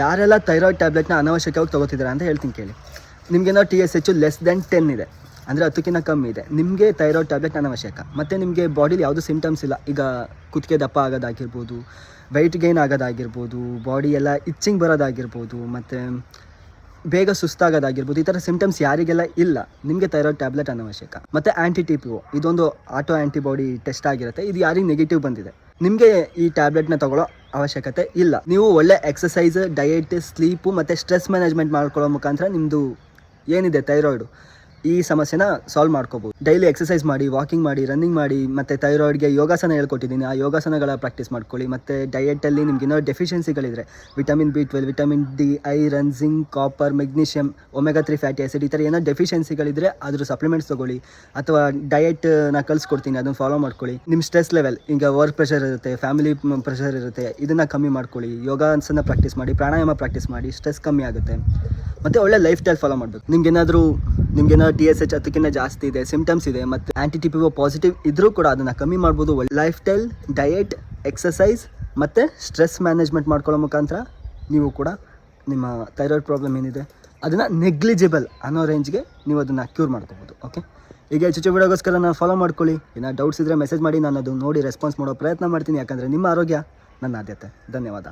ಯಾರೆಲ್ಲ ಥೈರಾಯ್ಡ್ ಟ್ಯಾಬ್ಲೆಟ್ನ ಅನಾವಶ್ಯಕವಾಗಿ ತೊಗೋತಿದ್ದಾರೆ ಅಂತ ಹೇಳ್ತೀನಿ ಕೇಳಿ. ನಿಮಗೇನೋ TSH ಲೆಸ್ ದೆನ್ 10 ಇದೆ, ಅಂದರೆ 10ಕ್ಕಿಂತ ಕಮ್ಮಿ ಇದೆ, ನಿಮಗೆ ಥೈರಾಯ್ಡ್ ಟ್ಯಾಬ್ಲೆಟ್ ಅನಾವಶ್ಯಕ. ಮತ್ತು ನಿಮಗೆ ಬಾಡಿಲಿ ಯಾವುದೂ ಸಿಮ್ಟಮ್ಸ್ ಇಲ್ಲ, ಈಗ ಕುತ್ತಿಗೆ ದಪ್ಪ ಆಗೋದಾಗಿರ್ಬೋದು, ವೆಯ್ಟ್ ಗೇನ್ ಆಗೋದಾಗಿರ್ಬೋದು, ಬಾಡಿ ಎಲ್ಲ ಇಚ್ಚಿಂಗ್ ಬರೋದಾಗಿರ್ಬೋದು, ಮತ್ತು ಬೇಗ ಸುಸ್ತಾಗೋದಾಗಿರ್ಬೋದು, ಈ ಥರ ಸಿಮ್ಟಮ್ಸ್ ಯಾರಿಗೆಲ್ಲ ಇಲ್ಲ ನಿಮಗೆ ಥೈರಾಯ್ಡ್ ಟ್ಯಾಬ್ಲೆಟ್ ಅನಾವಶ್ಯಕ. ಮತ್ತು TPO ಇದೊಂದು ಆಟೋ ಆ್ಯಂಟಿಬಾಡಿ ಟೆಸ್ಟ್ ಆಗಿರುತ್ತೆ, ಇದು ಯಾರಿಗೆ ನೆಗೆಟಿವ್ ಬಂದಿದೆ ನಿಮಗೆ ಈ ಟ್ಯಾಬ್ಲೆಟ್ನ ತೊಗೊಳ್ಳೋ ಅವಶ್ಯಕತೆ ಇಲ್ಲ. ನೀವು ಒಳ್ಳೆ ಎಕ್ಸಸೈಸ್, ಡಯಟ್, ಸ್ಲೀಪು ಮತ್ತು ಸ್ಟ್ರೆಸ್ ಮ್ಯಾನೇಜ್ಮೆಂಟ್ ಮಾಡ್ಕೊಳ್ಳೋ ಮುಖಾಂತರ ನಿಮ್ಮದು ಏನಿದೆ ಥೈರಾಯ್ಡು ಈ ಸಮಸ್ಯೆನ ಸಾಲ್ವ್ ಮಾಡ್ಕೋಬೋದು. ಡೈಲಿ ಎಕ್ಸಸೈಸ್ ಮಾಡಿ, ವಾಕಿಂಗ್ ಮಾಡಿ, ರನ್ನಿಂಗ್ ಮಾಡಿ, ಮತ್ತು ಥೈರಾಯ್ಡ್ಗೆ ಯೋಗಾಸನ ಹೇಳ್ಕೊಟ್ಟಿದ್ದೀನಿ, ಆ ಯೋಗಾಸನಗಳ ಪ್ರಾಕ್ಟೀಸ್ ಮಾಡ್ಕೊಳ್ಳಿ. ಮತ್ತು ಡಯೆಟಲ್ಲಿ ನಿಮ್ಗೇನೋ ಡೆಫಿಷಿಯನ್ಸಿಗಳಿದ್ರೆ vitamin B12, vitamin D, iron, zinc, copper, magnesium, omega 3 fatty acid, ಈ ಥರ ಏನೋ ಡೆಫಿಷಿಯನ್ಸಿಗಳಿದ್ರೆ ಅದ್ರ ಸಪ್ಲಿಮೆಂಟ್ಸ್ ತೊಗೊಳ್ಳಿ, ಅಥವಾ ಡಯೆಟ್ನ ಕಲಿಸ್ಕೊಡ್ತೀನಿ, ಅದನ್ನು ಫಾಲೋ ಮಾಡ್ಕೊಳ್ಳಿ. ನಿಮ್ಮ ಸ್ಟ್ರೆಸ್ ಲೆವೆಲ್, ಈಗ ವರ್ಕ್ ಪ್ರೆಷರ್ ಇರುತ್ತೆ, ಫ್ಯಾಮಿಲಿ ಪ್ರೆಷರ್ ಇರುತ್ತೆ, ಇದನ್ನು ಕಮ್ಮಿ ಮಾಡ್ಕೊಳ್ಳಿ. ಯೋಗಾಸನ ಪ್ರಾಕ್ಟೀಸ್ ಮಾಡಿ, ಪ್ರಾಣಾಯಾಮ ಪ್ರಾಕ್ಟೀಸ್ ಮಾಡಿ, ಸ್ಟ್ರೆಸ್ ಕಮ್ಮಿ ಆಗುತ್ತೆ. ಮತ್ತು ಒಳ್ಳೆ ಲೈಫ್ ಸ್ಟೈಲ್ ಫಾಲೋ ಮಾಡಬೇಕು. ನಿಮ್ಗೇನಾದರೂ TSH 10ಕ್ಕಿಂತ ಜಾಸ್ತಿ ಇದೆ, ಸಿಮ್ಟಮ್ಸ್ ಇದೆ, ಮತ್ತು TPO ಪಾಸಿಟಿವ್ ಇದ್ದರೂ ಕೂಡ ಅದನ್ನು ಕಮ್ಮಿ ಮಾಡ್ಬೋದು. ಒಳ್ಳೆ ಲೈಫ್ ಸ್ಟೈಲ್, ಡಯೆಟ್, ಎಕ್ಸಸೈಸ್ ಮತ್ತು ಸ್ಟ್ರೆಸ್ ಮ್ಯಾನೇಜ್ಮೆಂಟ್ ಮಾಡ್ಕೊಳ್ಳೋ ಮುಖಾಂತರ ನೀವು ಕೂಡ ನಿಮ್ಮ ಥೈರಾಯ್ಡ್ ಪ್ರಾಬ್ಲಮ್ ಏನಿದೆ ಅದನ್ನು ನೆಗ್ಲಿಜಿಬಲ್ ಅನ್ನೋ ರೇಂಜ್ಗೆ ನೀವು ಅದನ್ನು ಕ್ಯೂರ್ ಮಾಡ್ಕೋಬೋದು. ಓಕೆ, ಈಗ ಹೆಚ್ಚು ವಿಡಿಯೋಗೋಸ್ಕರ ನಾನು ಫಾಲೋ ಮಾಡ್ಕೊಳ್ಳಿ. ಏನಾದ್ರು ಡೌಟ್ಸ್ ಇದ್ದರೆ ಮೆಸೇಜ್ ಮಾಡಿ, ನಾನು ಅದು ನೋಡಿ ರೆಸ್ಪಾನ್ಸ್ ಮಾಡೋ ಪ್ರಯತ್ನ ಮಾಡ್ತೀನಿ. ಯಾಕಂದರೆ ನಿಮ್ಮ ಆರೋಗ್ಯ ನನ್ನ ಆದ್ಯತೆ. ಧನ್ಯವಾದ.